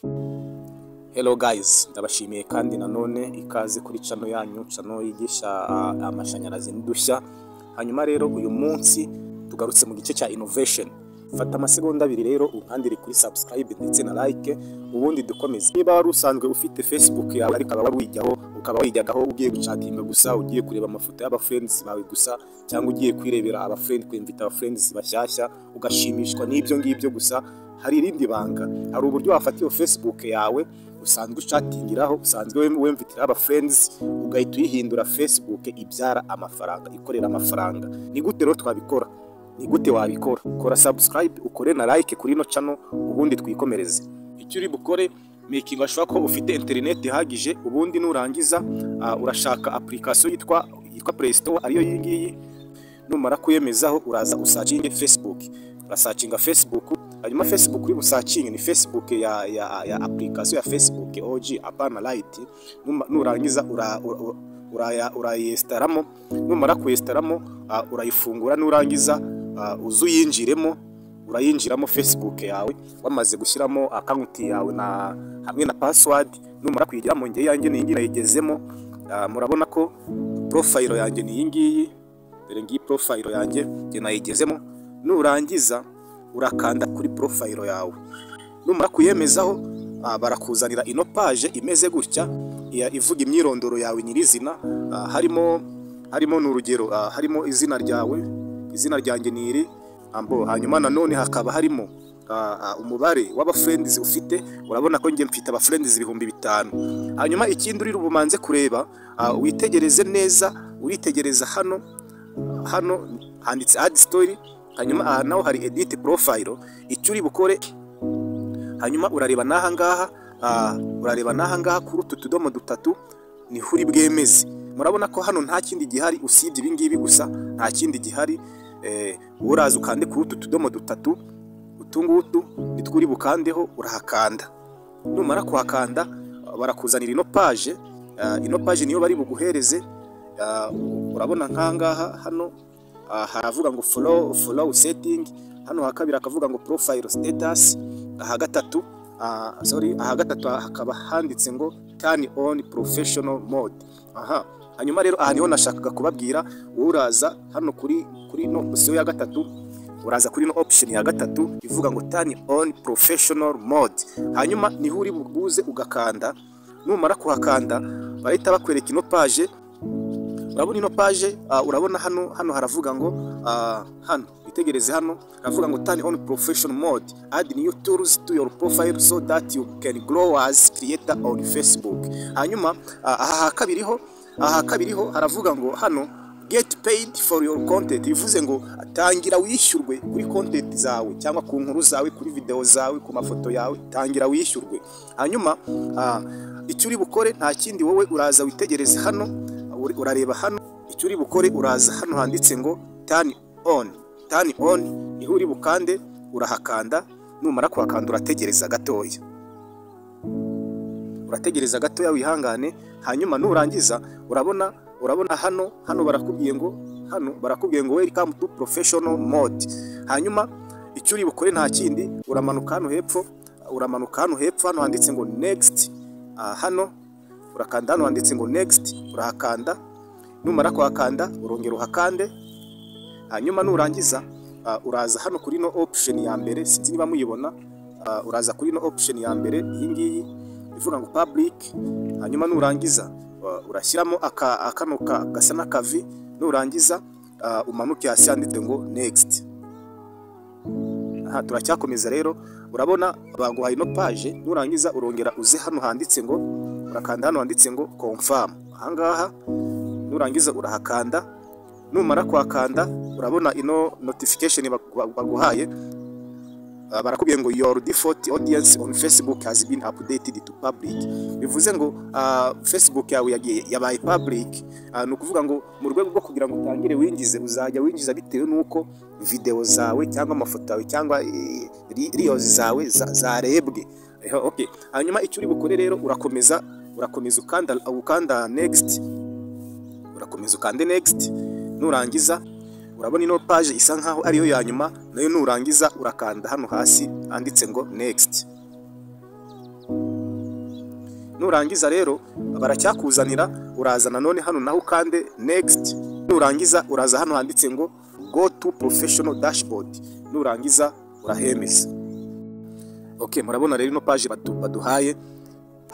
Hello guys, ndabashimiye kandi nanone ikaze kuri channel yanyu, channel yigisha amashanyarazi n'udushya. Hanyuma rero uyu munsi tugarutse mu gice cya innovation. Fata amasegonda abiri rero unkandire kuri subscribe ndetse na like, ubundi dukomeze. Niba wari usanzwe ufite Facebook yawe ariko ukaba wijyagaho ugiye guchatinga gusa, ugiye kureba amafoto y'aba friends bawe gusa, cyangwa ugiye kwirebera aba friend, kwinvita aba friends bashyashya, ugashimishwa n'ibyo ngibyo gusa, hari irindi banga. Hari uburyo wafata iyo Facebook yawe usanzwe uchatingiraho, usanzwe wemvitira aba friends, ugahita uyihindura Facebook ibyara amafaranga, ikorera amafaranga. Ni gute rero twabikora? Ni gute wabikora? Kora subscribe, ukore na like kuri no channel, ubundi twikomereze. Icyo uri bukore, making sure ko ufite internet ihagije, ubundi nurangiza urashaka application yitwa Play Store, ariyo yingiyi. Numara kuyemezaho uraza usacinge Facebook, urasacinga Facebook. Hanyuma Facebook uri busacinge ni Facebook ya application ya Facebook OG apana light. Nurangiza urayestaramo, numara kuyestaramo urayifungura, nurangiza uzuyinjiremo, urayinjiramo Facebook yawe wamaze gushyiramo account yawe na hamwe na password. Numara kuyigiramo, ngiye yanjye ningi nayigezemo, murabona ko profile yanjye ni yingiyi, dore ngiyi profile yanjye nge nayigezemo. Nurangiza urakanda kuri profile yawe, numara kuyemezaho barakuzanira ino page imeze gutya ivuga imyirondoro yawe nyirizina, harimo n'urugero, harimo izina ryawe, izina ryanjye niri ambo. Hanyuma nanone hakaba harimo umubare w'aba friends ufite. Urabona ko nge mfite aba friends 5,000. Hanyuma ikindi uri rubumanze kureba, witegereze neza, uritegereza hano handitse add story. Hanyuma naho hari edit profile. Icyo uri bukore, hanyuma urareba naha ngaha kuri utu tudomo dutatu ni huri bwemeze. Murabona ko hano nta kindi gihari usibye ibi ngibi gusa, nta kindi gihari. Uraza ukande kuri utu tudomo dutatu, utungutu nitwuri bukandeho, urahakanda. Numara kuhakanda barakuzanira ino page. Ino page niyo bari buguhereze. Urabona nkangaha hano haravuga ngo follow setting, hano hakabira akavuga ngo profile status, aha gatatu hakaba handitse ngo turn on professional mode. Hanyuma rero aha niho nashakaga kubabwira, uraza hano kuri no option ya gatatu, uraza kuri no option ya gatatu ivuga ngo turn on professional mode. Hanyuma niho uri bubuze ugakanda. Numara kuhakanda bahita bakwereka ino page. Urabona ino page, urabona hano haravuga ngo hano itegereze, hano haravuga ngo turn on professional mode, add new tools to your profile so that you can grow as creator on Facebook. Hanyuma aha kabiriho haravuga ngo hano get paid for your content, bivuze ngo tangira wishyurwe kuri content zawe, cyangwa ku nkuru zawe, kuri video zawe, ku mafoto yawe, tangira wishyurwe. Hanyuma icyo uri bukore nta kindi, wowe uraza witegereze hano, urareba hano. Icyo uri bukore, uraza hano handitse ngo turn on, niho uri bukande, urahakanda. Numara kuhakanda urategereza gatoya, wihangane. Hanyuma nurangiza urabona hano barakubwiye ngo welcome to professional mode. Hanyuma icyo uri bukore nta kindi, uramanuka hano hepfo, hano handitse ngo next. Hano urakanda, hano handitse ngo next, urahakanda. Numara kuhakanda urongera uhakande. Hanyuma nurangiza uraza hano kuri no option ya mbere, sinzi niba muyibona. Uraza kuri no option ya mbere iyi ngiyi ivuga ngo public. Hanyuma nurangiza urashyiramo akano gasa n'akavi. Nurangiza umanuke hasi handitse ngo next. Turacyakomeza rero, urabona baguhaye no page. Nurangiza urongera uze hano handitse ngo, urakanda hano handitse ngo confirm. Ahangaha nurangiza urahakanda. Numara kuhakanda urabona ino notification baguhaye, barakubwiye ngo your default audience on Facebook has been updated to public. Bivuze ngo Facebook yawe yabaye public. Ni ukuvuga ngo mu rwego rwo kugira ngo utangire winjize, uzajya winjiza bitewe nuko video zawe cyangwa amafoto yawe cyangwa reels zawe zarebwe. Okay. Hanyuma icyo uri bukore rero, urakomeza ukanda next, urakomeza ukande next. Nurangiza urabona ino page isa nkaho ariyo ya nyuma, nayo nurangiza urakanda hano hasi handitse ngo next. nurangiza rero baracyakuzanira, uraza nanone hano naho ukande next, nurangiza uraza hano handitse ngo go to professional dashboard, nurangiza urahemeza. Okay, murabona rero ino page baduhaye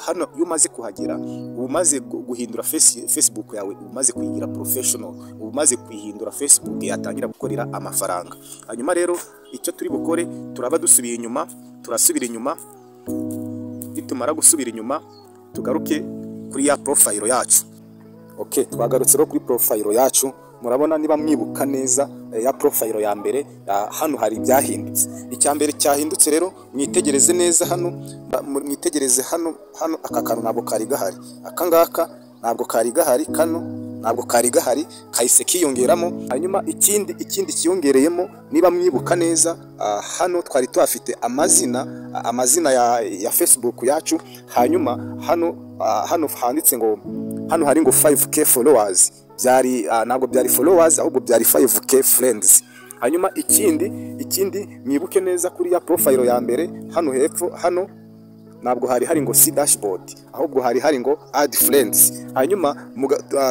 hano. Iyo umaze kuhagera umaze guhindura Facebook yawe, umaze kuyigira professional, umaze kuyihindura Facebook yatangira gukorera amafaranga. Hanyuma rero icyo turi bukore, turaba dusubiye inyuma, turasubira inyuma. Nitumara gusubira inyuma tugaruke kuri ya profile yacu. Okay, twagarutse rero kuri profile yacu. Murabona niba mwibuka neza ya profile ya mbere, hano hari ibyahindutse. Icya mbere cyahindutse rero, mwitegereze neza hano, mwitegereze hano aka kantu ntabwo kari gahari, aka ngaka ntabwo kari gahari, kano ntabwo kari gahari, kahise kiyongeramo. Hanyuma ikindi kiyongereyemo, niba mwibuka neza, hano twari tuhafite amazina ya Facebook yacu. Hanyuma hano handitse ngo, hano hari ngo 5k followers, byari ntabwo byari followers, ahubwo byari 5k friends. Hanyuma ikindi mwibuke neza kuri ya profile ya mbere, hano hepfo, hano ntabwo hari ngo see dashboard, ahubwo hari ngo add friends. Hanyuma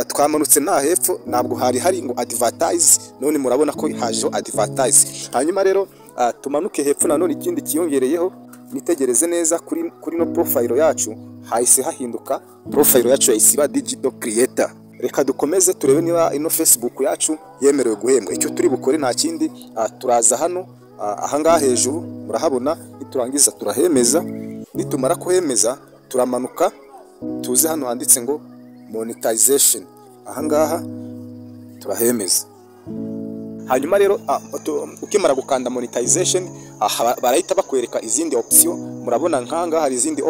twamanutse na hepfo, ntabwo hari ngo advertise, none murabona ko hajeho advertise. Hanyuma rero tumanuke hepfo, nanone ikindi kiyongereyeho, nitegereze neza kuri no profile yacu, hahise hahinduka profile yacu yisiba digital creator. Reka dukomeze turebe niba ino Facebook yacu yemerewe guhembwa. Icyo turi bukore nta kindi, turaza hano ahangaha hejuru, murahabona. Niturangiza turahemeza, nitumara kuhemeza turamanuka, tuze hano handitse ngo monetization, ahangaha turahemeza. Hanyuma rero ukimara gukanda monetization, barahita bakwereka izindi option. Murabona nkanga hari izindi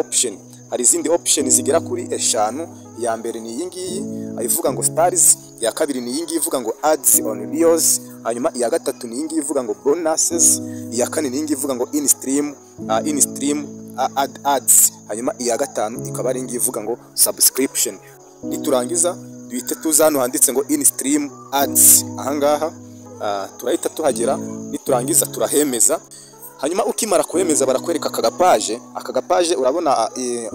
option zigera kuri 5. Ya mbere ni iyi ngiyi ivuga ngo stars, ya kabiri ni iyi ngiyi ivuga ngo ads on reels, hanyuma iya gatatu ni iyi ngiyi ivuga ngo bonuses, iya kane ni iyi ngiyi ivuga ngo in stream ads, hanyuma iya gatanu ikaba ari iyi ngiyi ivuga ngo subscription. Niturangiza duhite tuza hano handitse ngo in stream ads, ahangaha turahita tuhagera. Niturangiza turahemeza. Hanyuma ukimara kuhemeza barakwereka aka gapaje urabona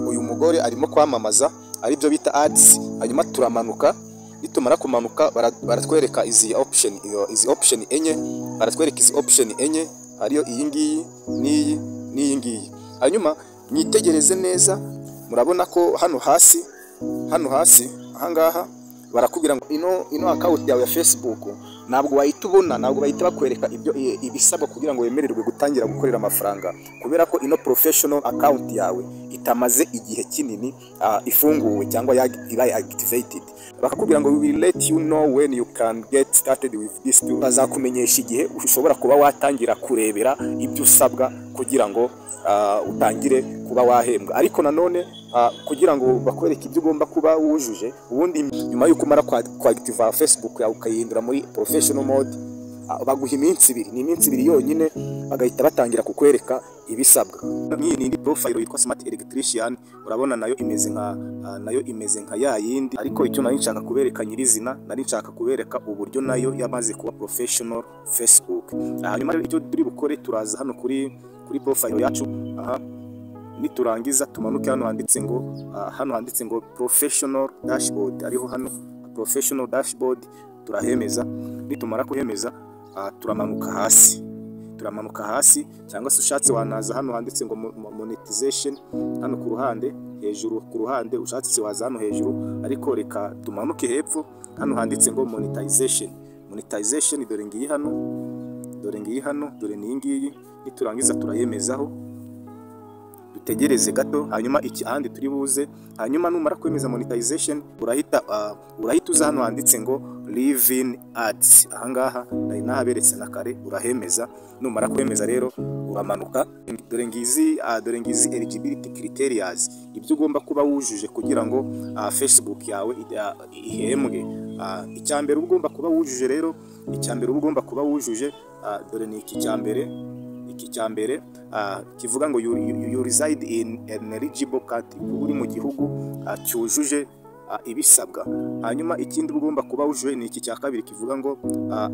uyu mugore arimo kwamamaza, ari byo bita ads. Hanyuma turamanuka, nitumara kumanuka baratwereka izi option enye, baratwereka izi option enye, ariyo iyi ngiyi n'iyi ngiyi. Hanyuma mwitegereze neza, murabona ko hano hasi ahangaha barakubwira ngo ino account yawe ya Facebook ntabwo wahita ubona, ntabwo bahita bakwereka ibisabwa kugira ngo wemererwe gutangira gukorera amafaranga, kubera ko ino professional account yawe itamaze igihe kinini ifunguwe cyangwa ibaye activated. Bakakubwira ngo we will let you know when you can get started with this tool. Bazakumenyesha igihe ushobora kuba watangira kurebera ibyo usabwa kugira ngo utangire kuba wahembwa. Ariko nanone kugira ngo bakwereke ibyo ugomba kuba wujuje, ubundi nyuma y'uko umara kwactiva Facebook yawe ukayihindura muri professional mode, baguha iminsi 2, ni iminsi 2 yonyine, bagahita batangira kukwereka ibisabwa. Iyi ni profile yitwa Smart Electrician, urabona nayo imeze nka ya yindi, ariko icyo nari nshaka kubereka nyirizina, nari nshaka kubereka uburyo nayo yamaze kuba professional Facebook. Hanyuma icyo turi bukore, turaza hano kuri profile yacu, niturangiza tumanuke hano handitse ngo professional dashboard, ariho hano professional dashboard, turahemeza. Nitumara kuhemeza turamanuka hasi, cyangwa se ushatse wanaza hano handitse ngo monetization, hano ku ruhande hejuru, ku ruhande ushatse waza hano hejuru, ariko reka tumanuke hepfo, hano handitse ngo monetization. Dore ngiyi hano, dore ni ngiyi. Niturangiza turayemezaho, dutegereze gato, hanyuma ahandi turi buze. Hanyuma numara kwemeza monetization, urahita uza hano handitse ngo live in ads, ahangaha nari nahaberetse na kare, urahemeza. Numara kwemeza rero uramanuka, dore ngizi eligibility criteria, ibyo ugomba kuba wujuje kugira ngo Facebook yawe ihembwe. Icyambere ugomba kuba wujuje rero, ugomba kuba wujuje, dore ni iki cyambere, kivuga ngo you reside in an eligible country, uri mu gihugu cyujuje ibisabwa. Hanyuma ikindi ugomba kuba wujuje ni iki cya kabiri, kivuga ngo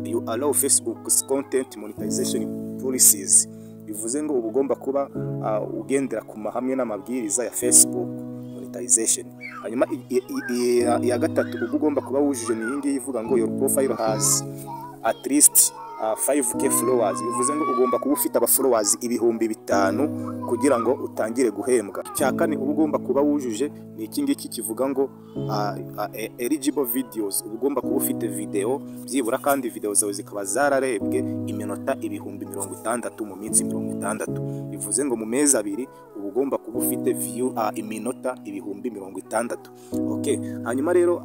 you allow Facebook's content monetization policies, bivuze ngo ugomba kuba ugendera ku mahame n'amabwiriza ya Facebook monetization. Hanyuma iya gatatu uba ugomba kuba wujuje ni iyi ngiyi ivuga ngo your profile has at least 5k followers. Bivuze ngo ugomba kuba ufite aba followers 5,000 kugira ngo utangire guhembwa. Icya kane uba ugomba kuba wujuje ni iki ngiki kivuga ngo eligible videos. Uba ugomba kuba ufite video byibura kandi video zawe zikaba zararebwe iminota 60,000 mu minsi 60. Bivuze ngo mu mezi abiri uba ugomba kuba ufite view iminota 60,000. Okay, hanyuma rero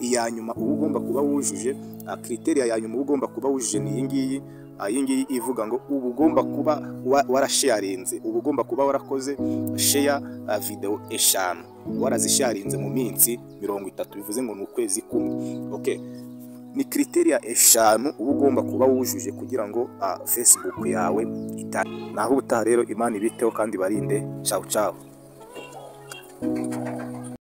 iya nyuma uba ugomba kuba wujuje criteria ya nyuma uba ugomba kuba wujuje ni iyi ngiyi ivuga ngo uba ugomba kuba warasharinze, uba ugomba kuba warakoze share video 5 warazisharinze mu minsi 30. Bivuze ngo ni ukwezi kumwe. Okay, ni criteria 5 uba ugomba kuba wujuje kugira ngo Facebook yawe naho ubutaha rero. Imana ibiteho kandi barinde. Ciao ciao.